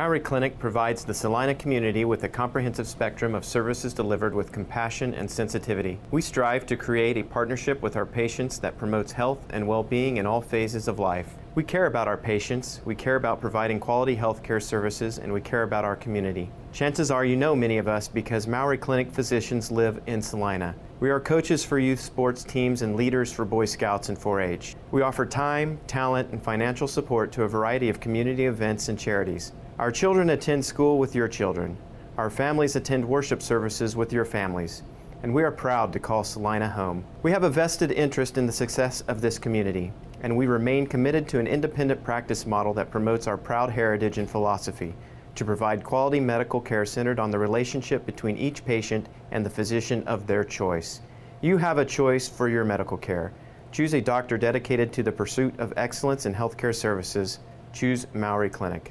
Our clinic provides the Salina community with a comprehensive spectrum of services delivered with compassion and sensitivity. We strive to create a partnership with our patients that promotes health and well-being in all phases of life. We care about our patients, we care about providing quality health care services, and we care about our community. Chances are you know many of us because Maori Clinic physicians live in Salina. We are coaches for youth sports teams and leaders for Boy Scouts and 4-H. We offer time, talent, and financial support to a variety of community events and charities. Our children attend school with your children. Our families attend worship services with your families. And we are proud to call Salina home. We have a vested interest in the success of this community, and we remain committed to an independent practice model that promotes our proud heritage and philosophy to provide quality medical care centered on the relationship between each patient and the physician of their choice. You have a choice for your medical care. Choose a doctor dedicated to the pursuit of excellence in healthcare services. Choose Maori Clinic.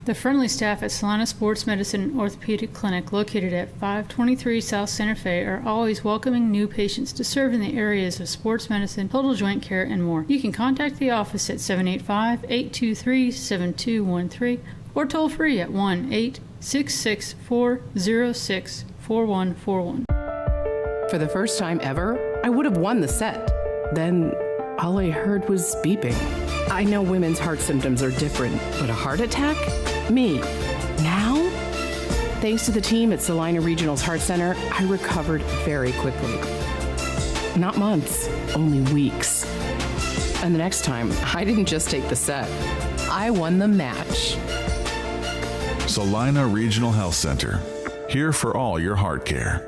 The friendly staff at Salina Sports Medicine and Orthopedic Clinic, located at 523 South Santa Fe, are always welcoming new patients to serve in the areas of sports medicine, total joint care, and more. You can contact the office at 785-823-7213 or toll free at 1-866-406-4141. For the first time ever, I would have won the set. Then all I heard was beeping. I know women's heart symptoms are different, but a heart attack? Me. Now? Thanks to the team at Salina Regional's Heart Center, I recovered very quickly. Not months, only weeks. And the next time, I didn't just take the set. I won the match. Salina Regional Health Center, here for all your heart care.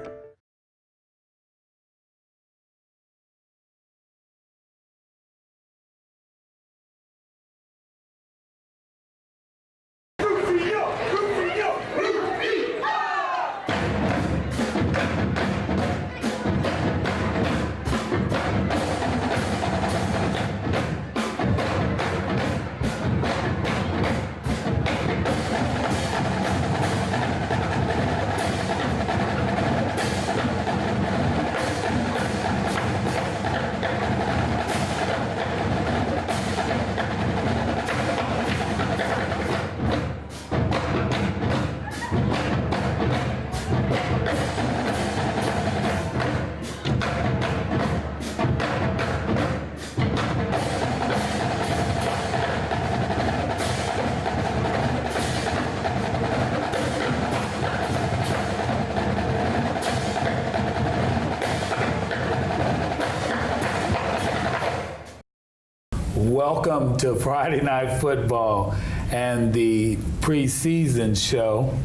Welcome to Friday Night Football and the preseason show.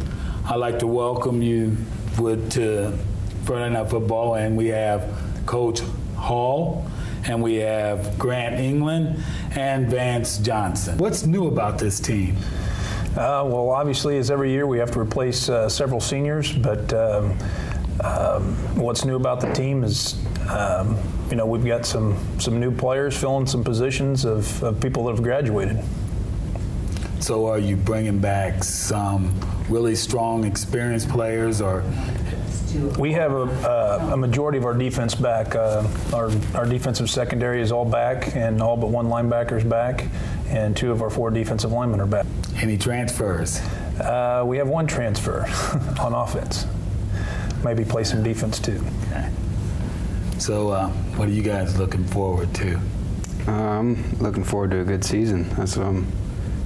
I'd like to welcome you to Friday Night Football, and we have Coach Hall, and we have Grant England and Vance Johnson. What's new about this team? Well, obviously, as every year, we have to replace several seniors, but what's new about the team is we've got some new players filling some positions of people that have graduated. So are you bringing back some really strong, experienced players, or? We have a majority of our defense back. Our defensive secondary is all back, and all but one linebacker is back, and 2 of our 4 defensive linemen are back. Any transfers? We have 1 transfer on offense. Maybe play some defense too. Okay. So what are you guys looking forward to? I'm looking forward to a good season. That's what I'm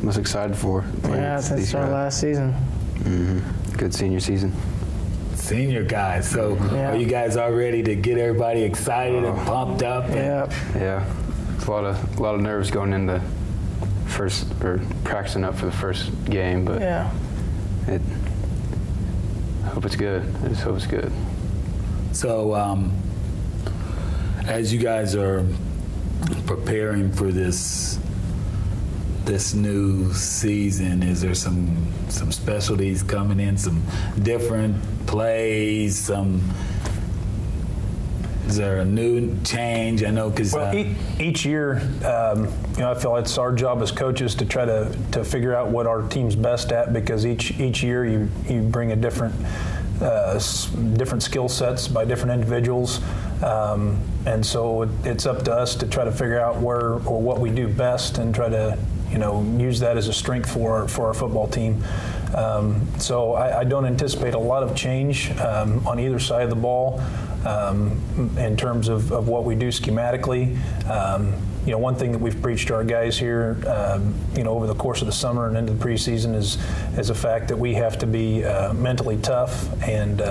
most excited for. Yeah, since our last season. Mm-hmm. Good senior season. Senior guys. So are you guys all ready to get everybody excited and pumped up? Yeah. It's a lot of nerves going into practicing up for the first game, but I hope it's good. I just hope it's good. So as you guys are preparing for this new season, is there some specialties coming in, some different plays, is there a new change? I know because each year, I feel it's our job as coaches to try to figure out what our team's best at, because each year you bring a different skill sets by different individuals, and so it's up to us to try to figure out what we do best and try to use that as a strength for our football team. So I don't anticipate a lot of change on either side of the ball in terms of what we do schematically. One thing that we've preached to our guys here, over the course of the summer and into the preseason is the fact that we have to be mentally tough and,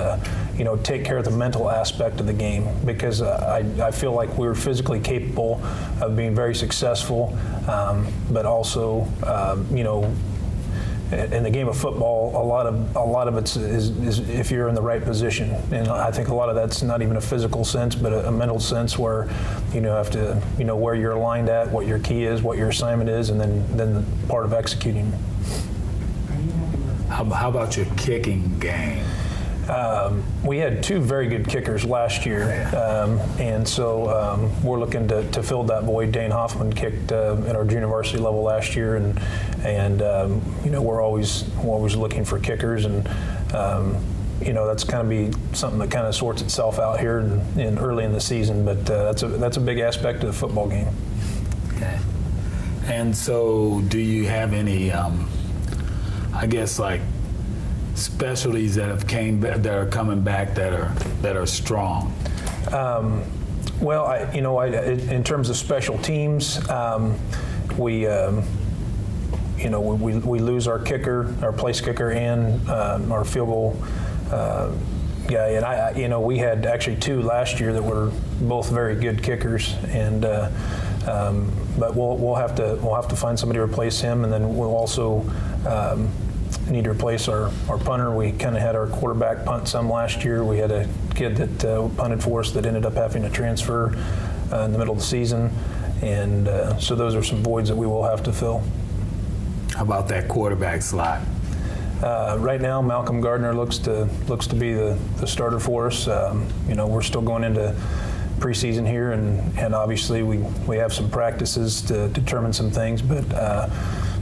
take care of the mental aspect of the game, because I feel like we're physically capable of being very successful, but also, in the game of football, a lot of it is if you're in the right position, and I think a lot of that's not even a physical sense, but a mental sense where you have to where you're aligned at, what your key is, what your assignment is, and then the part of executing. How about your kicking game? We had two very good kickers last year, and so we're looking to fill that void. Dane Hoffman kicked at our junior varsity level last year, and we're always looking for kickers, and that's kind of be something that kind of sorts itself out here in early in the season. But that's a big aspect of the football game. Okay. And so, do you have any, specialties that are coming back that are strong? In terms of special teams, we lose our kicker, our place kicker, and our field goal guy. And we had actually two last year that were both very good kickers, and but we'll have to find somebody to replace him, and then we'll also need to replace our punter. We kind of had our quarterback punt some last year. We had a kid that punted for us that ended up having to transfer in the middle of the season, and so those are some voids that we will have to fill. How about that quarterback slot? Right now, Malcolm Gardner looks to be the starter for us. We're still going into preseason here, and obviously we have some practices to determine some things, but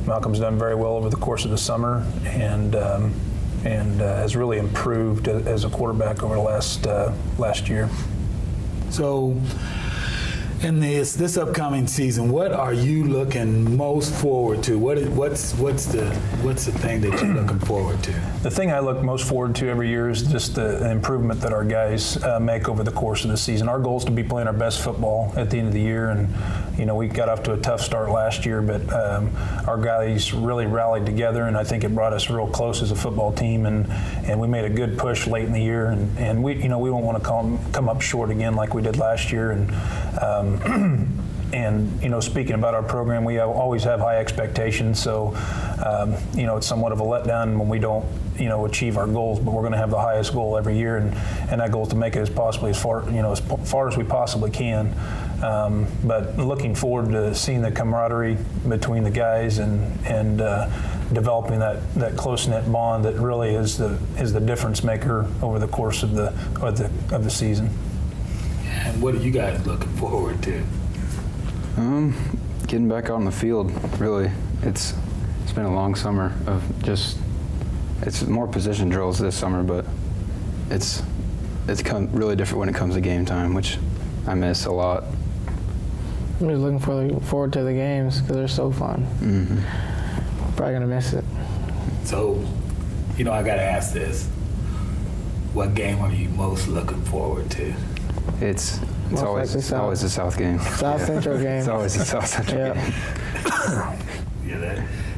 Malcolm's done very well over the course of the summer, and has really improved as a quarterback over the last year. So, in this upcoming season, what are you looking most forward to? What's the thing that you're looking forward to? The thing I look most forward to every year is just the improvement that our guys make over the course of the season. Our goal is to be playing our best football at the end of the year, and we got off to a tough start last year, but our guys really rallied together, and I think it brought us real close as a football team, and we made a good push late in the year, and we don't want to come up short again like we did last year, and speaking about our program, we always have high expectations, so it's somewhat of a letdown when we don't achieve our goals, but we're going to have the highest goal every year, and that goal is to make it as far as we possibly can. But looking forward to seeing the camaraderie between the guys and developing that close-knit bond that really is the difference maker over the course of the season. And what are you guys looking forward to? Getting back out on the field. Really, it's been a long summer of it's more position drills this summer, but it's really different when it comes to game time, which I miss a lot. I'm just looking forward to the games because they're so fun. Mm-hmm. Probably gonna miss it. So, I gotta ask this: what game are you most looking forward to? It's always the South game. South Central game. It's always the South Central game.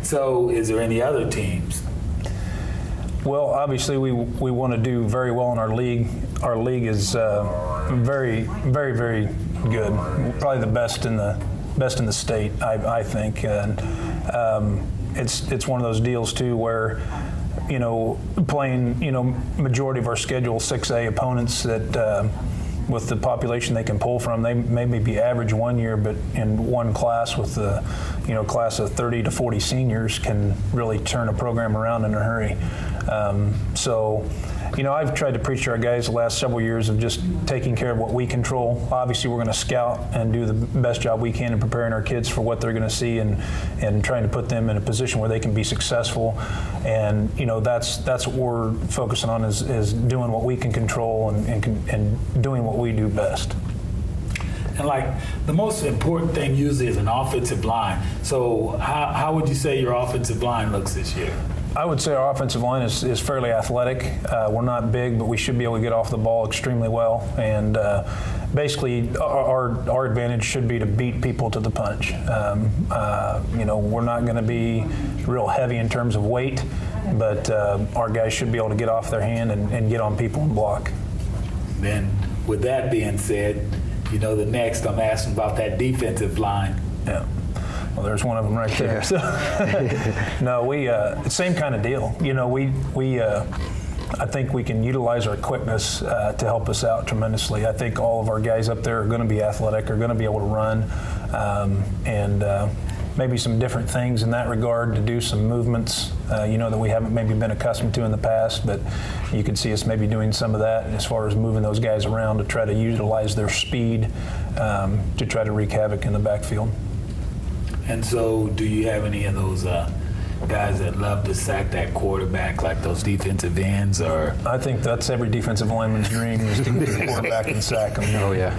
So, is there any other teams? Well, obviously, we want to do very well in our league. Our league is very, very, very good. Probably the best in the state, I think. And it's one of those deals too where playing majority of our schedule 6A opponents that. With the population they can pull from, they may be average one year, but in one class with the class of 30 to 40 seniors can really turn a program around in a hurry. So I've tried to preach to our guys the last several years of just taking care of what we control. Obviously, we're going to scout and do the best job we can in preparing our kids for what they're going to see and trying to put them in a position where they can be successful. And that's what we're focusing on is doing what we can control and doing what we do best. And like the most important thing usually is an offensive line. So how would you say your offensive line looks this year? I would say our offensive line is fairly athletic. We're not big, but we should be able to get off the ball extremely well. And basically, our advantage should be to beat people to the punch. We're not going to be real heavy in terms of weight, but our guys should be able to get off their hand and get on people and block. Then, with that being said, the next I'm asking about that defensive line. Yeah. Well, there's one of them right there. So, no, same kind of deal. I think we can utilize our quickness to help us out tremendously. I think all of our guys up there are going to be athletic, are going to be able to run, and maybe some different things in that regard to do some movements, that we haven't maybe been accustomed to in the past, but you could see us maybe doing some of that as far as moving those guys around to try to utilize their speed to try to wreak havoc in the backfield. And so do you have any of those guys that love to sack that quarterback, like those defensive ends? Or I think that's every defensive lineman's dream is to get the quarterback and sack him. Oh, yeah.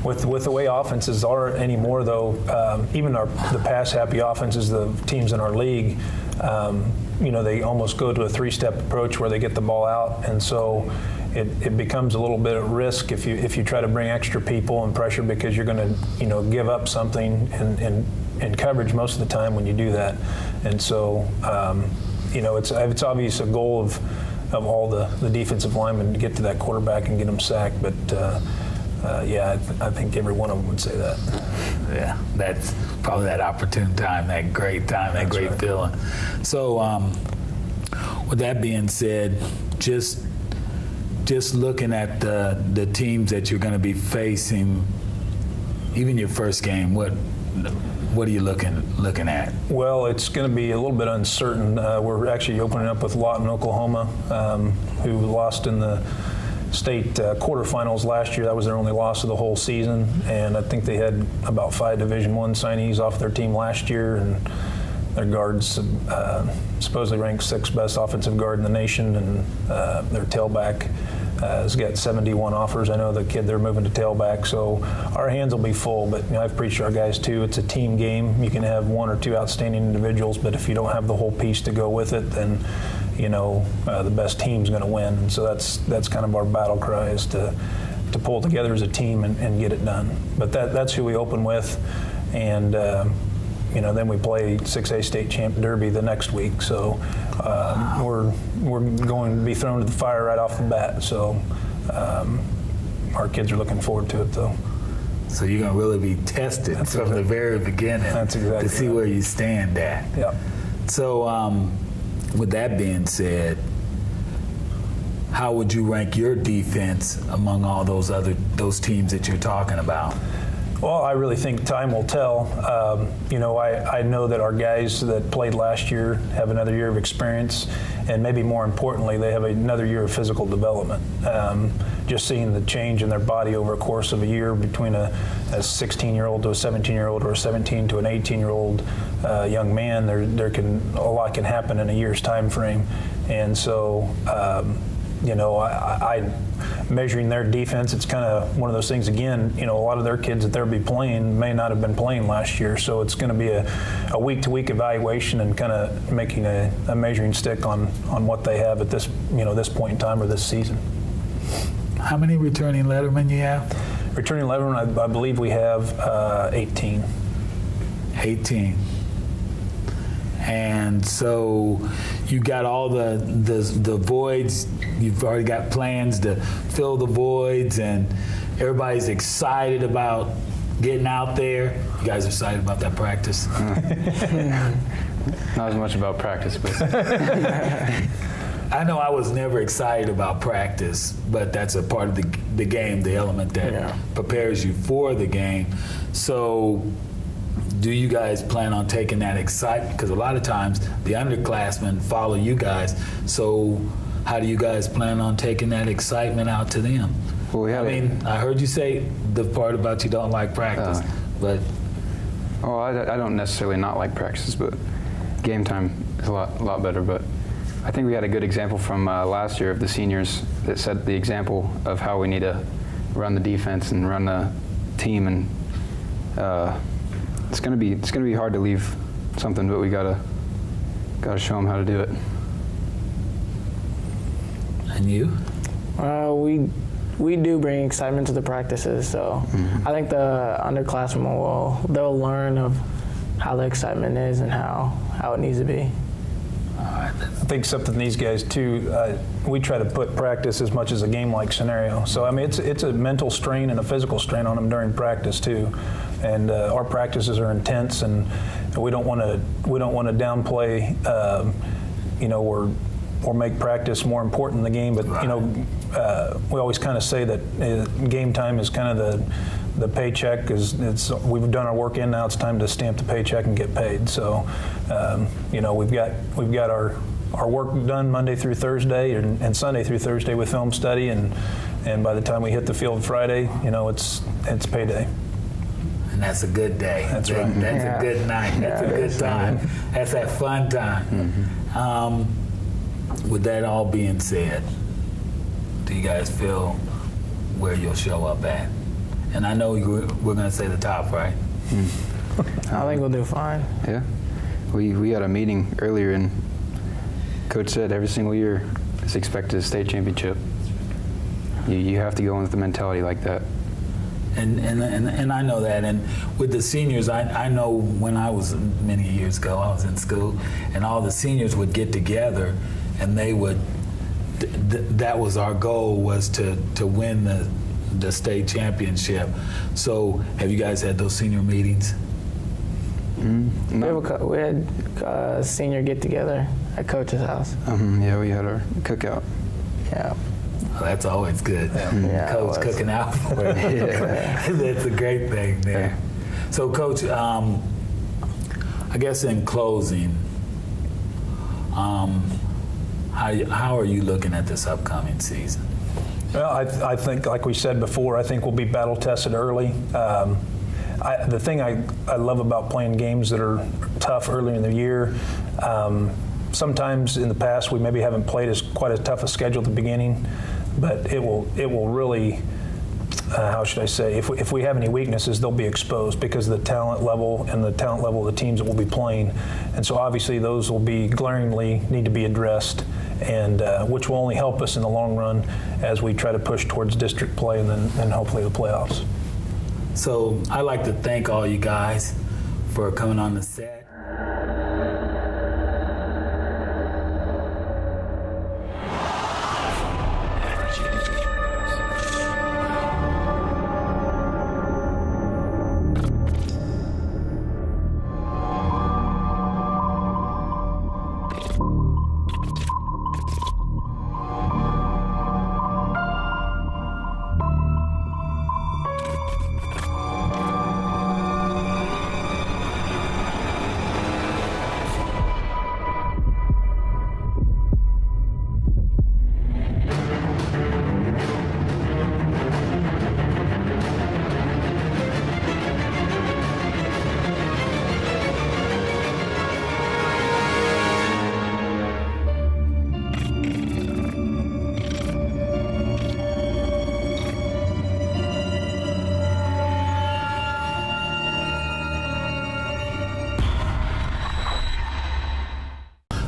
With the way offenses are anymore, though, even the pass-happy offenses, the teams in our league, they almost go to a three-step approach where they get the ball out, and so it becomes a little bit at risk if you try to bring extra people and pressure because you're going to give up something in coverage most of the time when you do that. And so it's obvious a goal of all the defensive linemen to get to that quarterback and get them sacked, but I think every one of them would say that. Yeah, that's probably that opportune time, that great time, that great feeling. So with that being said, just looking at the teams that you're going to be facing, even your first game, what are you looking at? Well, it's going to be a little bit uncertain. We're actually opening up with Lawton, Oklahoma, who lost in the state quarterfinals last year. That was their only loss of the whole season, and I think they had about 5 Division I signees off their team last year, and their guards supposedly ranked 6th best offensive guard in the nation, and their tailback has got 71 offers. I know the kid they're moving to tailback, so our hands will be full, but I've preached to our guys too, it's a team game. You can have 1 or 2 outstanding individuals, but if you don't have the whole piece to go with it, then the best team's going to win. And so that's kind of our battle cry, is to pull together as a team and get it done. But that's who we open with, and then we play 6A state champ derby the next week. So we're going to be thrown to the fire right off the bat. So our kids are looking forward to it, though. So you're going to really be tested from the very beginning to see where you stand at. Yeah. So with that being said, how would you rank your defense among all those teams that you're talking about? Well, I really think time will tell. I know that our guys that played last year have another year of experience, and maybe more importantly, they have another year of physical development. Just seeing the change in their body over a course of a year between a 16-year-old to a 17-year-old or a 17 to an 18-year-old young man, a lot can happen in a year's time frame. And so, I measuring their defense, it's kind of one of those things, again, a lot of their kids that they'll be playing may not have been playing last year, so it's going to be a week-to-week evaluation and kind of making a measuring stick on what they have at this point in time or this season. How many returning lettermen you have? Returning lettermen, I believe we have 18. 18. And so you got all the voids. You've already got plans to fill the voids, and everybody's excited about getting out there. You guys are excited about that practice? Not as much about practice, but I know I was never excited about practice, but that's a part of the game, the element that prepares you for the game. So do you guys plan on taking that excitement? Because a lot of times the underclassmen follow you guys. So how do you guys plan on taking that excitement out to them? Well, I heard you say the part about you don't like practice, but. Oh, I don't necessarily not like practices, but game time is a lot better. But I think we had a good example from last year of the seniors that set the example of how we need to run the defense and run the team and it's gonna be hard to leave something, but we gotta show them how to do it. And you? We do bring excitement to the practices, so I think the underclassmen they'll learn of how the excitement is and how it needs to be. I think something these guys too, we try to put practice as much as a game-like scenario. So I mean, it's a mental strain and a physical strain on them during practice too, and our practices are intense, and we don't want to downplay, or make practice more important than the game. But we always kind of say that game time is kind of the paycheck. We've done our work in, now it's time to stamp the paycheck and get paid. So we've got our work done Monday through Thursday and Sunday through Thursday with film study, and by the time we hit the field Friday, it's payday. And that's a good day. That's right. That's a good night. That's a good time. That's that fun time. With that all being said, do you guys feel where you'll show up at? And I know we're going to say the top, right? I think we'll do fine. Yeah. We had a meeting earlier, and Coach said every single year it's expected a state championship. You have to go in with the mentality like that. And I know that. And with the seniors, I know when I was many years ago, I was in school, and all the seniors would get together, and they would. That was our goal, was to win the state championship. So, have you guys had those senior meetings? No. We had a senior get together at Coach's house. Yeah, we had our cookout. Yeah. Oh, that's always good. Yeah, Coach cooking out for you. That's a great thing there. Yeah. So, Coach, I guess in closing, how are you looking at this upcoming season? Well, I think, like we said before, I think we'll be battle tested early. The thing I love about playing games that are tough early in the year, sometimes in the past we maybe haven't played quite as tough a schedule at the beginning, but it will really, how should I say, if we have any weaknesses, they'll be exposed because of the talent level and the talent level of the teams that we'll be playing. And so obviously those will be glaringly need to be addressed, and which will only help us in the long run as we try to push towards district play and then hopefully the playoffs. So I'd like to thank all you guys for coming on the set.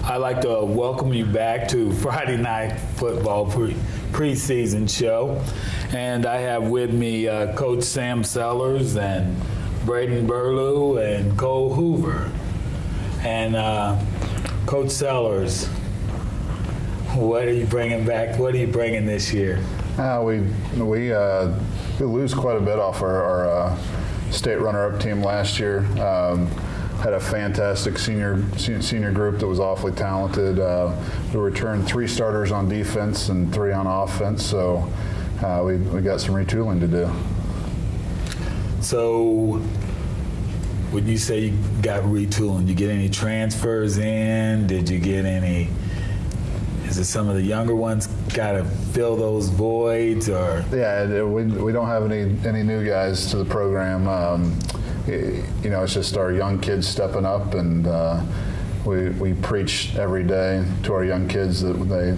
I'd like to welcome you back to Friday Night Football preseason show. And I have with me Coach Sam Sellers and Braden Burlew and Cole Hoover. And Coach Sellers, what are you bringing back? What are you bringing this year? We lose quite a bit off our state runner-up team last year. Had a fantastic senior group that was awfully talented. We returned 3 starters on defense and 3 on offense, so we got some retooling to do. So when you say you got retooling, did you get any transfers in? Did you get any? Is it some of the younger ones got to fill those voids, or? Yeah, we don't have any new guys to the program. It's just our young kids stepping up, and we preach every day to our young kids that they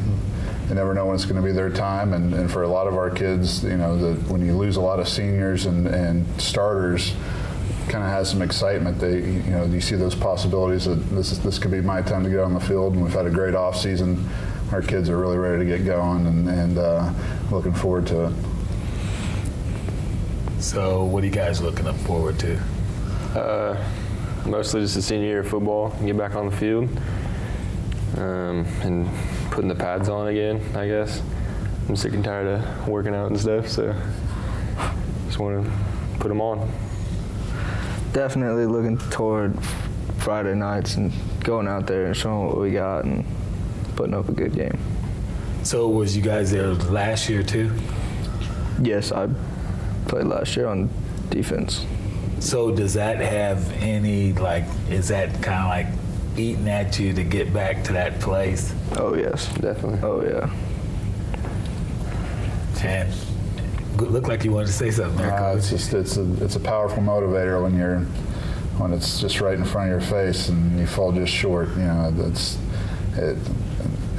never know when it's going to be their time, and for a lot of our kids, that when you lose a lot of seniors and starters, kind of has some excitement. You see those possibilities that this could be my time to get on the field, and we've had a great off season. Our kids are really ready to get going, and looking forward to it. So what are you guys looking forward to? Mostly just the senior year of football, and get back on the field, and putting the pads on again, I guess. I'm sick and tired of working out and stuff, so just want to put them on. Definitely looking toward Friday nights and going out there and showing what we got and putting up a good game. So was you guys there last year too? Yes, I played last year on defense. So does that have any, is that kind of like eating at you to get back to that place? Oh, yes. Definitely. Oh, yeah. And looked like you wanted to say something there, Coach. It's a powerful motivator when it's just right in front of your face and you fall just short.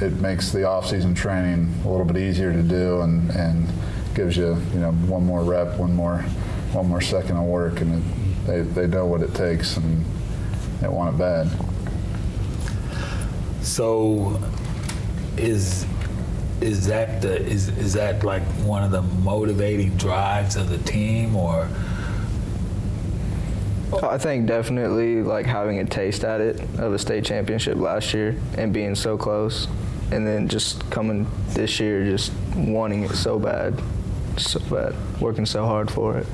It makes the off-season training a little bit easier to do and gives you one more rep, one more second of work, and they know what it takes and they want it bad. So is that like one of the motivating drives of the team, or? I think definitely like having a taste at it of a state championship last year and being so close, and then just coming this year just wanting it so bad, working so hard for it.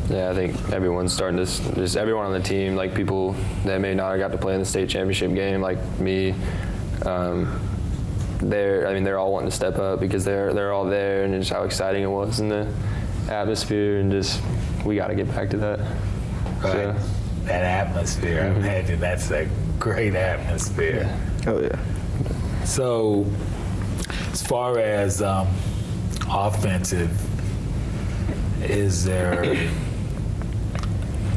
Yeah, I think everyone's starting to, just everyone on the team, like people that may not have got to play in the state championship game, like me, they're all wanting to step up because they're all there, and just how exciting it was in the atmosphere, and just we got to get back to that. Right. So, that atmosphere, I imagine that's a great atmosphere. Yeah. Oh yeah. So, as far as offensive, is there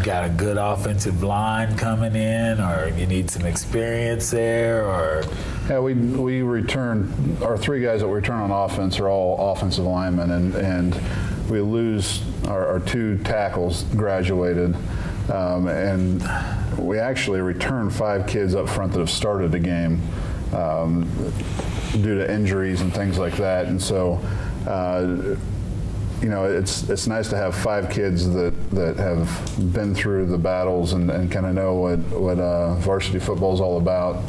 got a good offensive line coming in, or you need some experience there, or? Yeah, we return, our three guys that we return on offense are all offensive linemen, and we lose our two tackles graduated, and we actually return 5 kids up front that have started the game due to injuries and things like that, and so it's nice to have 5 kids that have been through the battles and kind of know what varsity football is all about,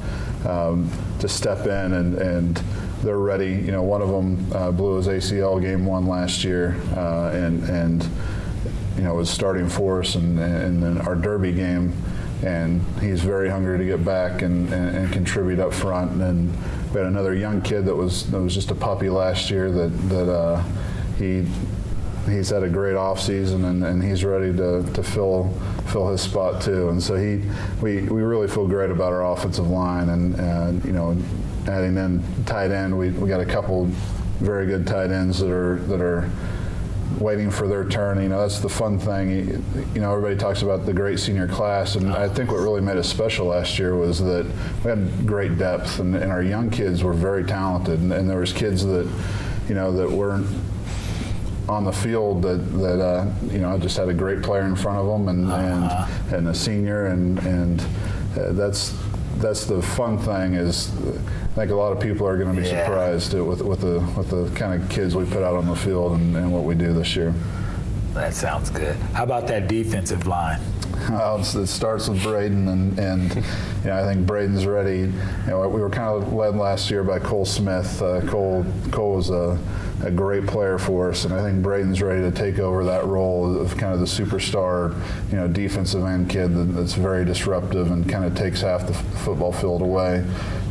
to step in and they're ready. One of them blew his ACL game 1 last year, and was starting for us, and then our Derby game, and he's very hungry to get back and contribute up front. And we had another young kid that was just a puppy last year that he's had a great off season, and he's ready to fill his spot too. And so we really feel great about our offensive line, and adding in tight end, we got a couple very good tight ends that are waiting for their turn. That's the fun thing. Everybody talks about the great senior class, and I think what really made us special last year was that we had great depth, and our young kids were very talented, and there was kids that that weren't on the field that just had a great player in front of them, and a senior, and that's the fun thing. Is I think a lot of people are going to be surprised with the kind of kids we put out on the field and what we do this year. That sounds good. How about that defensive line? Well, it starts with Braden, and I think Braden's ready. We were kind of led last year by Cole Smith. Cole was a great player for us, and I think Braden's ready to take over that role of kind of the superstar, defensive end kid that's very disruptive and kind of takes half the football field away.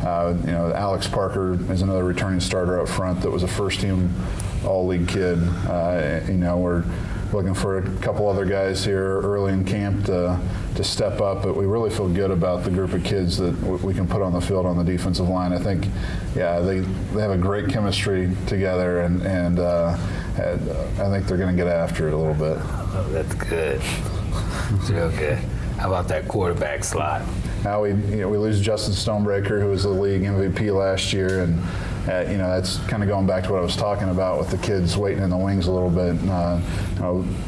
Alex Parker is another returning starter up front that was a first-team All-League kid. We're looking for a couple other guys here early in camp to step up, but we really feel good about the group of kids that we can put on the field on the defensive line. I think, they have a great chemistry together, and I think they're going to get after it a little bit. Oh, that's good. It's real good. How about that quarterback slot? Now we lose Justin Stonebreaker, who was the league MVP last year, and that's kind of going back to what I was talking about with the kids waiting in the wings a little bit.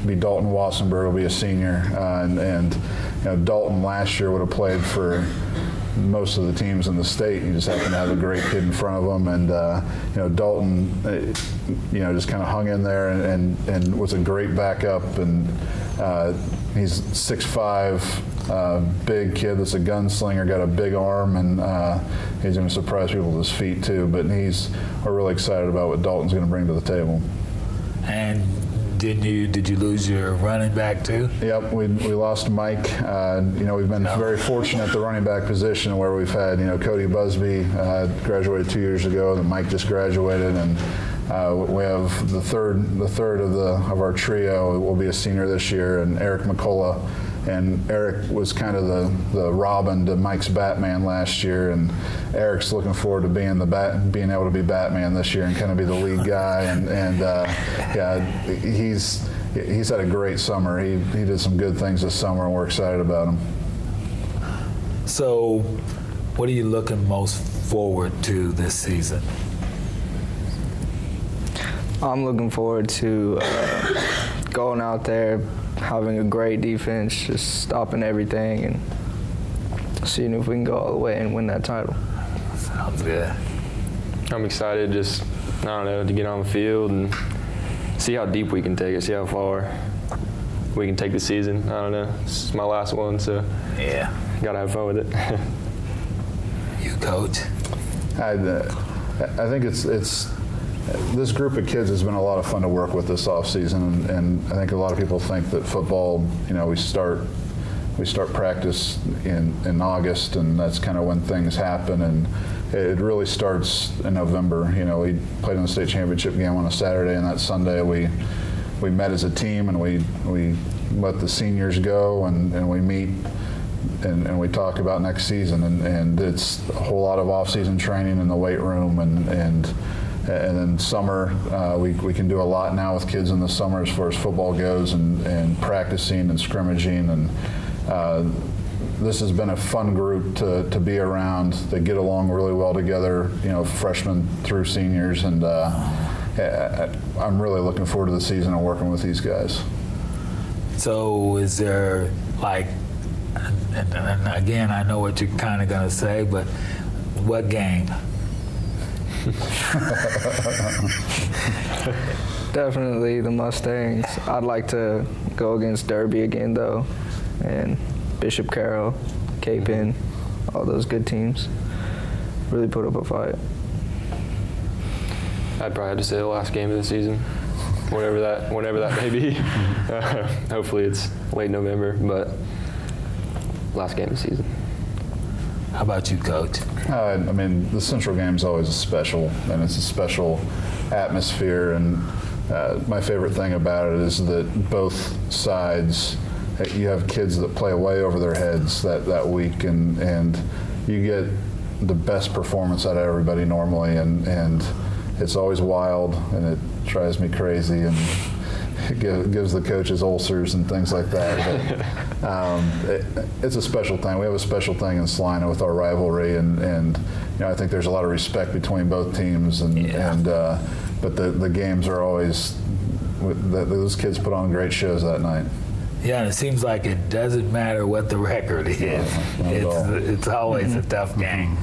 Be Dalton Wassenberg will be a senior, and Dalton last year would have played for most of the teams in the state. You just happen to have a great kid in front of him, and Dalton, just kind of hung in there and was a great backup, and he's 6'5", big kid that's a gunslinger, got a big arm, and he's going to surprise people with his feet too. But we're really excited about what Dalton's going to bring to the table. And did you lose your running back too? Yep, we lost Mike. We've been very fortunate at the running back position where we've had Cody Busby graduated 2 years ago, and Mike just graduated, and we have the third of our trio will be a senior this year, and Eric McCullough. And Eric was kind of the Robin to Mike's Batman last year, and Eric's looking forward to being able to be Batman this year and kind of be the lead guy. He's had a great summer. He did some good things this summer, and we're excited about him. So, what are you looking most forward to this season? I'm looking forward to going out there, having a great defense, just stopping everything, and seeing if we can go all the way and win that title. Sounds good. I'm excited to get on the field and see how deep we can take it, see how far we can take the season. I don't know. This is my last one, so yeah, got to have fun with it. You, Coach? I think it's this group of kids has been a lot of fun to work with this offseason, and I think a lot of people think that football, we start practice in August, and that's kind of when things happen, and it really starts in November. We played in the state championship game on a Saturday, and that Sunday we met as a team, and we let the seniors go, and we meet and we talk about next season, and it's a whole lot of off-season training in the weight room, and then summer, we can do a lot now with kids in the summer as far as football goes, and practicing and scrimmaging, and this has been a fun group to be around. They get along really well together, freshmen through seniors, and I'm really looking forward to the season and working with these guys. So is there, and again, I know what you're kind of going to say, but what game? Definitely the Mustangs. I'd like to go against Derby again, though, and Bishop Carroll, Cape-In, all those good teams. Really put up a fight. I'd probably have to say the last game of the season, whatever that may be. Hopefully it's late November, but last game of the season. How about you, Coach? The Central game's always special, and it's a special atmosphere, and my favorite thing about it is that both sides, you have kids that play way over their heads that week, and you get the best performance out of everybody normally, and it's always wild, and it drives me crazy, and it gives the coaches ulcers and things like that. But it's a special thing. We have a special thing in Salina with our rivalry, and I think there's a lot of respect between both teams, but the games are always, those kids put on great shows that night. Yeah, and it seems like it doesn't matter what the record is. It's always a tough game.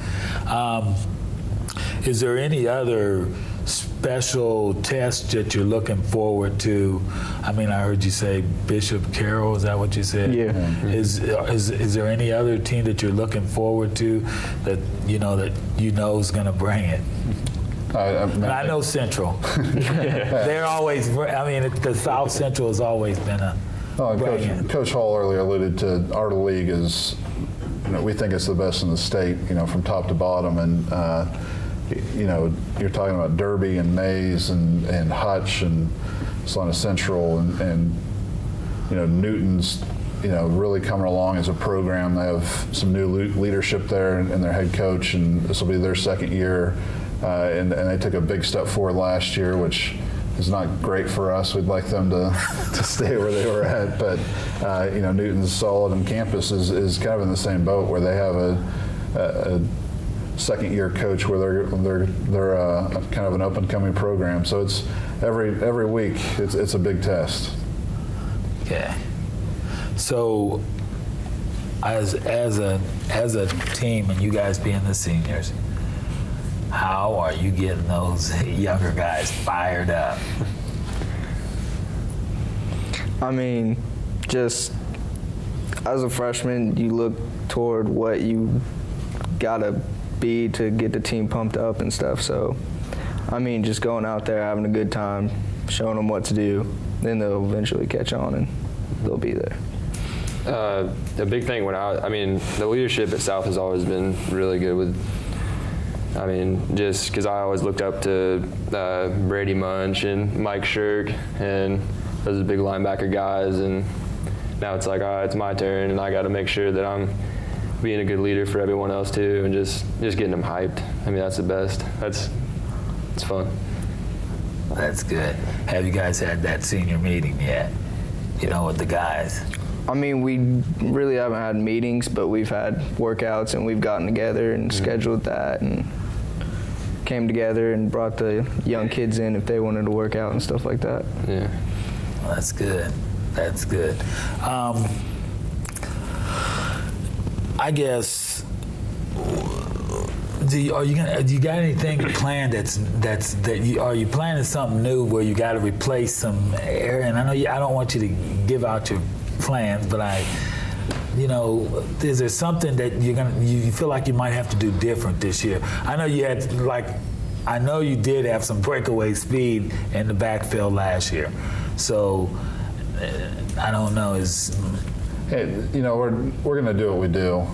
Is there any other special tests that you're looking forward to? I heard you say Bishop Carroll. Is that what you said? Yeah. Is there any other team that you're looking forward to that is going to bring it? I know Central. They're always. The South Central has always been a. Coach Hall earlier alluded to our league is, we think it's the best in the state, from top to bottom, and you're talking about Derby and Mays and Hutch and Salina Central and Newton's, really coming along as a program. They have some new leadership there and their head coach, and this will be their second year, and they took a big step forward last year, which is not great for us. We'd like them to stay where they were at, but Newton's solid, and campus is kind of in the same boat where they have a second-year coach where they're kind of an up-and-coming program. So it's every week it's a big test. Okay. So as a team, and you guys being the seniors, how are you getting those younger guys fired up? I mean, just as a freshman, you look toward what you gotta be to get the team pumped up and stuff. So, I mean, just going out there, having a good time, showing them what to do, then they'll eventually catch on and they'll be there. The big thing the leadership at South has always been really good with. Just because I always looked up to Brady Munch and Mike Shirk, and those are big linebacker guys, and now it's like, all right, it's my turn, and I got to make sure that I'm being a good leader for everyone else too, and just getting them hyped. That's the best. It's fun. That's good. Have you guys had that senior meeting yet? With the guys? I mean, we really haven't had meetings, but we've had workouts, and we've gotten together and scheduled that, and came together and brought the young kids in if they wanted to work out and stuff like that. Yeah. Well, that's good. That's good. I guess. Do you got anything planned are you planning something new where you got to replace some area? And I know I don't want you to give out your plans, but is there something that you feel like you might have to do different this year? I know you did have some breakaway speed in the backfield last year, so I don't know. We're going to do what we do.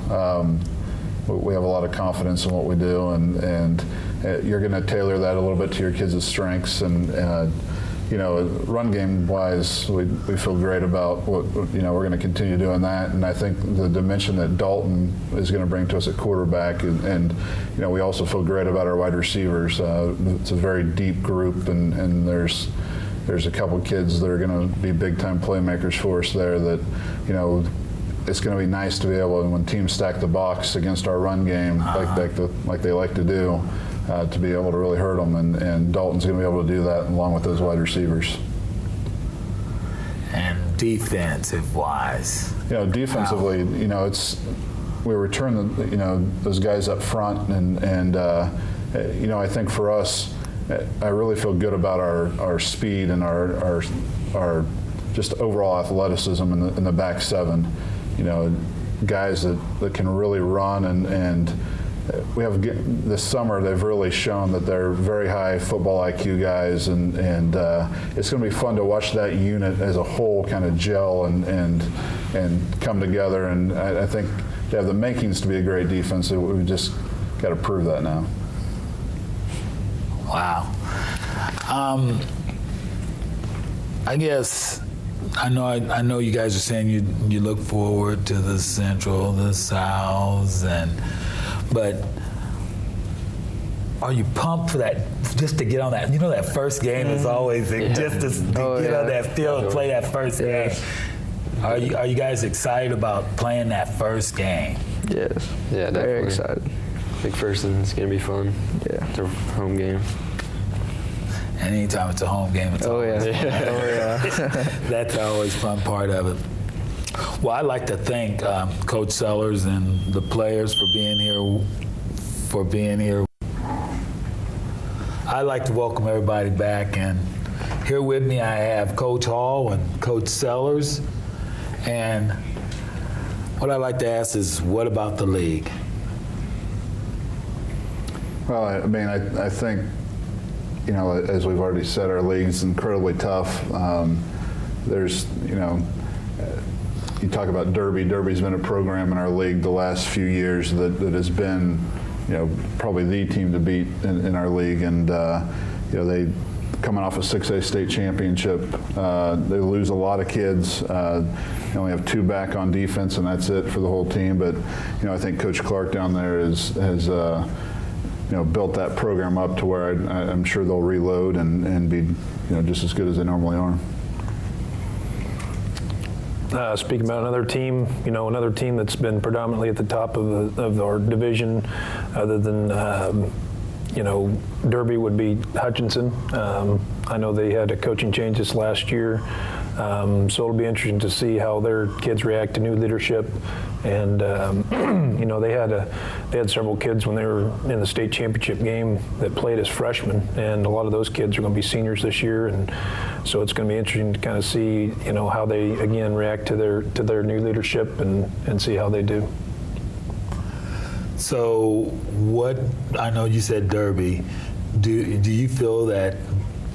We have a lot of confidence in what we do, and you're going to tailor that a little bit to your kids' strengths. And run game wise, we feel great about what we're going to continue doing that. And I think the dimension that Dalton is going to bring to us at quarterback, and we also feel great about our wide receivers. It's a very deep group, and there's a couple kids that are going to be big time playmakers for us there. That it's going to be nice to be able, when teams stack the box against our run game, like they like to do, to be able to really hurt them. And Dalton's going to be able to do that along with those wide receivers. And defensive-wise? Defensively, we return those guys up front, and I think for us, I really feel good about our speed and our just overall athleticism in the back seven. Guys that can really run, and we have this summer they've really shown that they're very high football IQ guys, and it's going to be fun to watch that unit as a whole kind of gel and come together. And I think they have the makings to be a great defense. So we've just got to prove that now. Wow. I guess. I know you guys are saying you look forward to the Central, the South, but are you pumped for that? Just to get on that, that first game is always just to get on that field and play that first game. Are you guys excited about playing that first game? Yes. Yeah, definitely. Very excited. McPherson, it's gonna be fun. Yeah. It's a home game. And anytime it's a home game, it's always fun. That's always fun part of it. Well, I'd like to thank Coach Sellers and the players for being here. I'd like to welcome everybody back, and here with me I have Coach Hall and Coach Sellers. And what I'd like to ask is, what about the league? Well, I think, as we've already said, our league's incredibly tough. There's, you talk about Derby. Derby's been a program in our league the last few years that has been, probably the team to beat in our league. And, they coming off a 6A state championship, they lose a lot of kids. They only have 2 back on defense, and that's it for the whole team. But, I think Coach Clark down there has built that program up to where I'm sure they'll reload and be, just as good as they normally are. Speaking about another team that's been predominantly at the top of our division, other than Derby would be Hutchinson. I know they had a coaching change this last year, so it'll be interesting to see how their kids react to new leadership. And they had several kids when they were in the state championship game that played as freshmen, and a lot of those kids are going to be seniors this year, and so it's going to be interesting to kind of see how they again react to their new leadership and see how they do. So what, I know you said Derby, do you feel that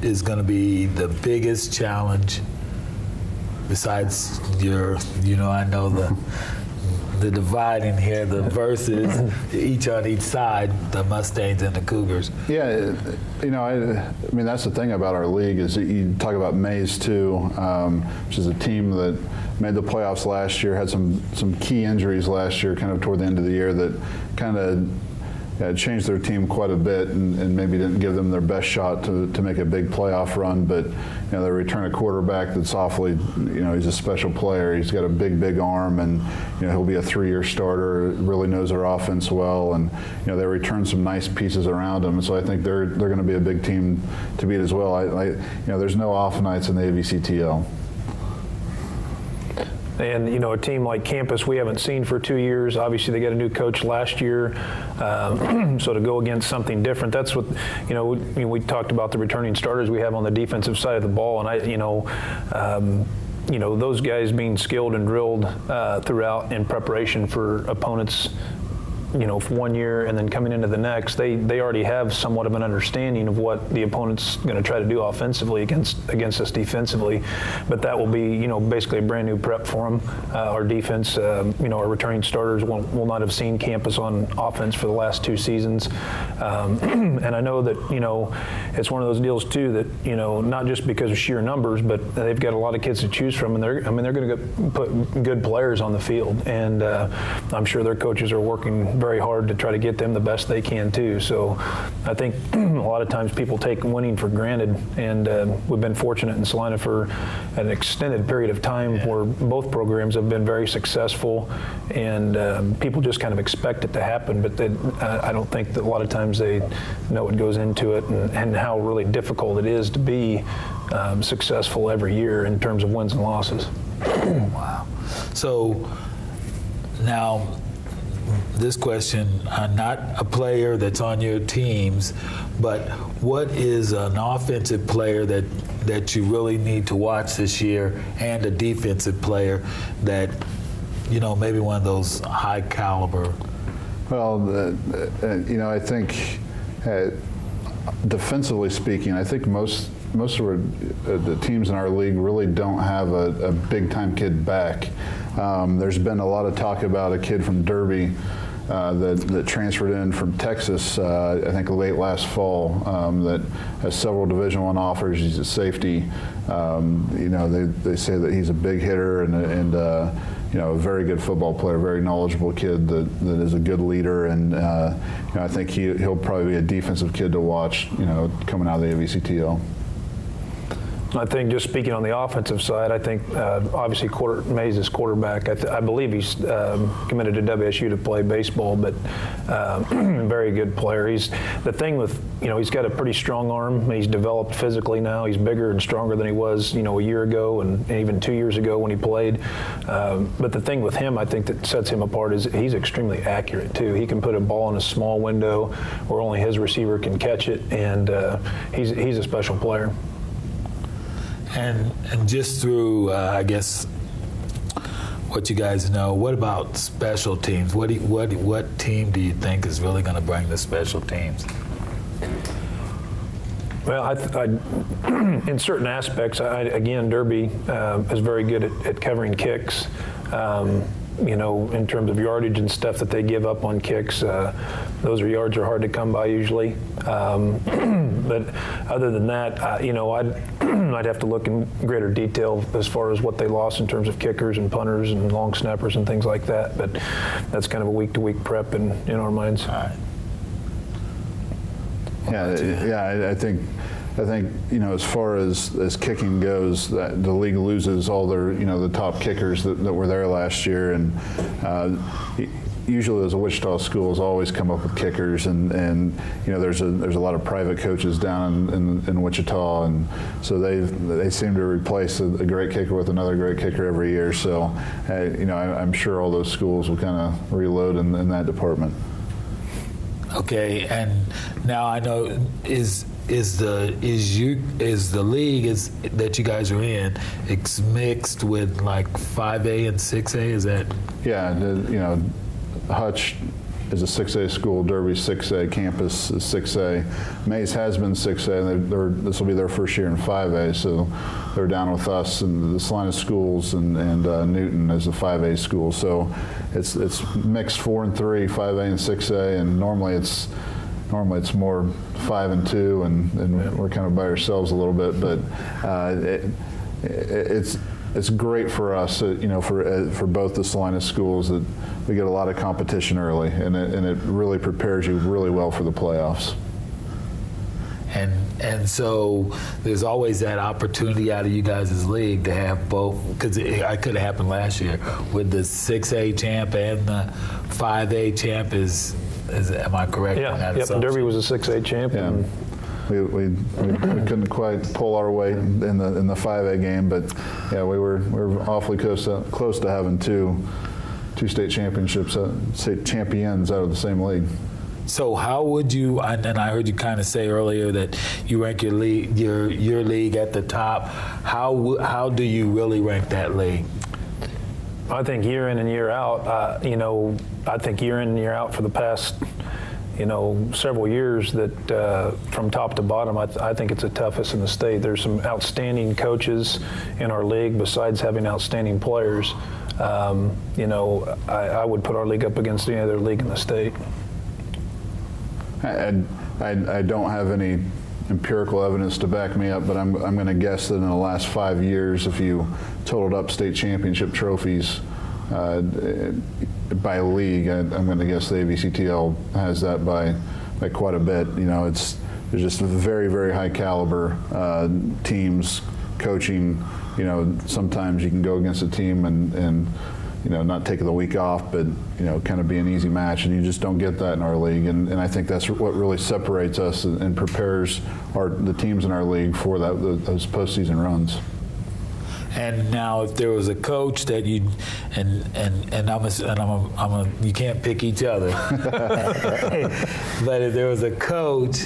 is going to be the biggest challenge besides I know the dividing here, the versus each on each side, the Mustangs and the Cougars? Yeah, I mean, that's the thing about our league is that you talk about Mays too, which is a team that made the playoffs last year, had some key injuries last year, kind of toward the end of the year, that kind of changed their team quite a bit and maybe didn't give them their best shot to make a big playoff run. But they return a quarterback that's awfully, he's a special player. He's got a big arm, and he'll be a 3-year starter. Really knows their offense well, and they return some nice pieces around him. And so I think they're going to be a big team to beat as well. There's no off nights in the AVCTL. And a team like Campus we haven't seen for 2 years. Obviously, they got a new coach last year, so to go against something different, that's what we talked about the returning starters we have on the defensive side of the ball, and those guys being skilled and drilled throughout in preparation for opponents. For 1 year and then coming into the next, they already have somewhat of an understanding of what the opponent's going to try to do offensively against us defensively. But that will be, basically a brand new prep for them. Our defense, our returning starters will not have seen Campus on offense for the last 2 seasons. And I know that, it's one of those deals too that, not just because of sheer numbers, but they've got a lot of kids to choose from, and they're going to put good players on the field. And I'm sure their coaches are working very hard to try to get them the best they can too. So I think a lot of times people take winning for granted, and we've been fortunate in Salina for an extended period of time where both programs have been very successful, and people just kind of expect it to happen, but I don't think that a lot of times they know what goes into it and how really difficult it is to be successful every year in terms of wins and losses. Wow. So now, this question, I'm not a player that's on your teams, but what is an offensive player that you really need to watch this year, and a defensive player that, maybe one of those high caliber? Well, I think defensively speaking, I think most of the teams in our league really don't have a big-time kid back. There's been a lot of talk about a kid from Derby that transferred in from Texas, I think late last fall, that has several Division I offers. He's a safety. They say that he's a big hitter and a very good football player, very knowledgeable kid that is a good leader, and I think he'll probably be a defensive kid to watch, coming out of the AVCTL. I think just speaking on the offensive side, I think obviously Mays is quarterback. I believe he's committed to WSU to play baseball, but very good player. The thing with, he's got a pretty strong arm. He's developed physically now. He's bigger and stronger than he was, a year ago and even 2 years ago when he played. But the thing with him, I think that sets him apart is he's extremely accurate too. He can put a ball in a small window where only his receiver can catch it, and he's a special player. And just through, I guess, what you guys know, what about special teams? What team do you think is really going to bring the special teams? Well, in certain aspects, again, Derby is very good at covering kicks. In terms of yardage and stuff that they give up on kicks, those yards are hard to come by usually. But other than that, I'd have to look in greater detail as far as what they lost in terms of kickers and punters and long snappers and things like that. But that's kind of a week-to-week prep in our minds. All right. I think as far as kicking goes, that the league loses all their the top kickers that were there last year, and usually those Wichita schools always come up with kickers, and you know there's a lot of private coaches down in Wichita, and so they seem to replace a great kicker with another great kicker every year. So you know I'm sure all those schools will kind of reload in that department. Okay, and now I know is the league that you guys are in, it's mixed with like 5A and 6A, is that? Yeah, you know, Hutch is a 6A school, Derby's 6A, campus is 6A. Mays has been 6A, and this will be their first year in 5A, so they're down with us and the Salina schools and Newton as a 5A school. So it's mixed 4 and 3, 5A and 6A, and normally it's more 5 and 2, and we're kind of by ourselves a little bit, but it's great for us, you know, for both the Salina schools that we get a lot of competition early, and it really prepares you really well for the playoffs. And so there's always that opportunity out of you guys' league to have both, because it could have happened last year with the 6A champ and the 5A champ is am I correct? Yeah, yep. Derby was a 6A champ. Yeah. We couldn't quite pull our weight in the 5A game, but yeah, we were awfully close to having two state championships, state champions out of the same league. So how would you? And I heard you kind of say earlier that you rank your league at the top. How do you really rank that league? I think year in and year out. You know, I think year in and year out for the past, you know, several years that from top to bottom, I think it's the toughest in the state. There's some outstanding coaches in our league besides having outstanding players. You know, I would put our league up against any other league in the state. I don't have any empirical evidence to back me up, but I'm going to guess that in the last 5 years, if you totaled up state championship trophies by league, I'm going to guess the AVCTL has that by quite a bit. You know, there's just very, very high caliber teams coaching. You know, sometimes you can go against a team and you know, not taking the week off, but, you know, kind of be an easy match, and you just don't get that in our league. And I think that's what really separates us and prepares the teams in our league for those postseason runs. And now, if there was a coach that you you can't pick each other, but if there was a coach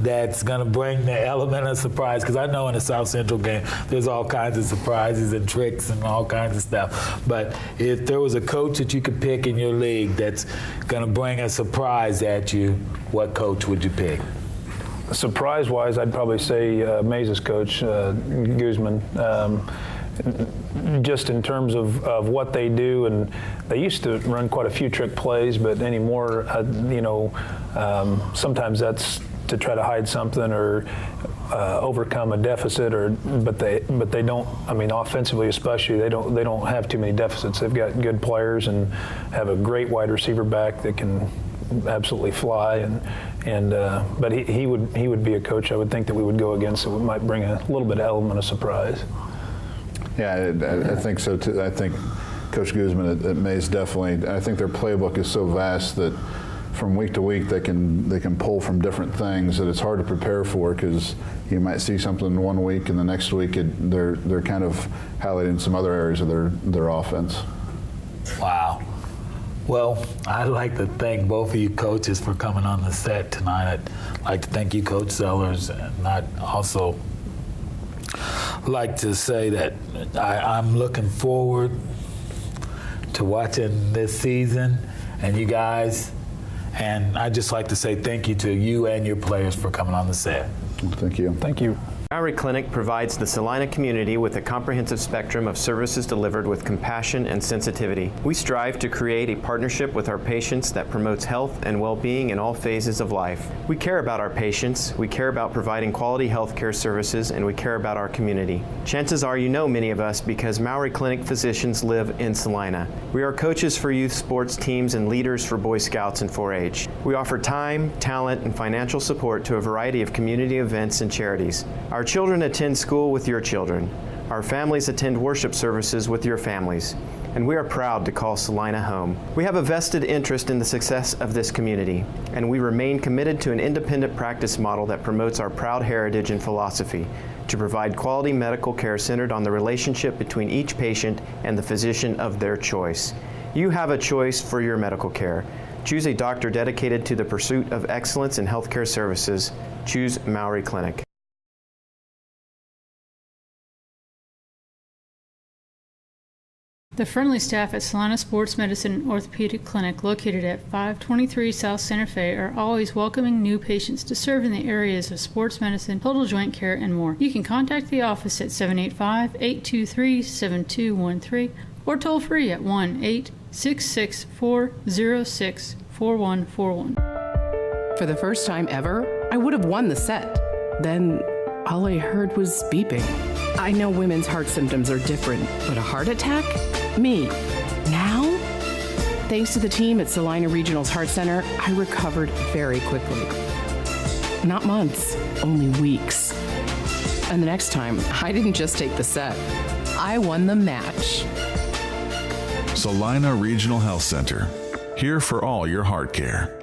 that's going to bring the element of surprise, because I know in the South Central game there's all kinds of surprises and tricks and all kinds of stuff, but if there was a coach that you could pick in your league that's going to bring a surprise at you, what coach would you pick? Surprise-wise, I'd probably say Mays' coach, Guzman. Just in terms of what they do, and they used to run quite a few trick plays, but anymore, you know, sometimes that's to try to hide something or overcome a deficit, but they don't. I mean, offensively especially, they don't have too many deficits. They've got good players and have a great wide receiver back that can absolutely fly. But he would be a coach I would think that we would go against that might bring a little bit of element of surprise. Yeah, I think so too. I think Coach Guzman at Mays definitely. I think their playbook is so vast that from week to week they can pull from different things that it's hard to prepare for, because you might see something one week and the next week they're kind of highlighting some other areas of their offense. Wow. Well, I'd like to thank both of you coaches for coming on the set tonight. I'd like to thank you, Coach Sellers, and I'd also like to say that I'm looking forward to watching this season and you guys. And I'd just like to say thank you to you and your players for coming on the set. Thank you. Thank you. Mowry Clinic provides the Salina community with a comprehensive spectrum of services delivered with compassion and sensitivity. We strive to create a partnership with our patients that promotes health and well-being in all phases of life. We care about our patients, we care about providing quality health care services, and we care about our community. Chances are you know many of us because Mowry Clinic physicians live in Salina. We are coaches for youth sports teams and leaders for Boy Scouts and 4-H. We offer time, talent, and financial support to a variety of community events and charities. Our children attend school with your children. Our families attend worship services with your families. and we are proud to call Salina home. We have a vested interest in the success of this community, and we remain committed to an independent practice model that promotes our proud heritage and philosophy to provide quality medical care centered on the relationship between each patient and the physician of their choice. You have a choice for your medical care. Choose a doctor dedicated to the pursuit of excellence in healthcare services. Choose Mowry Clinic. The friendly staff at Salina Sports Medicine and Orthopedic Clinic, located at 523 South Santa Fe, are always welcoming new patients to serve in the areas of sports medicine, total joint care, and more. You can contact the office at 785-823-7213 or toll free at 1-866-406-4141. For the first time ever, I would have won the set. Then all I heard was beeping. I know women's heart symptoms are different, but a heart attack? Me. Now? Thanks to the team at Salina Regional's Heart Center, I recovered very quickly. Not months, only weeks. And the next time, I didn't just take the set. I won the match. Salina Regional Health Center, here for all your heart care.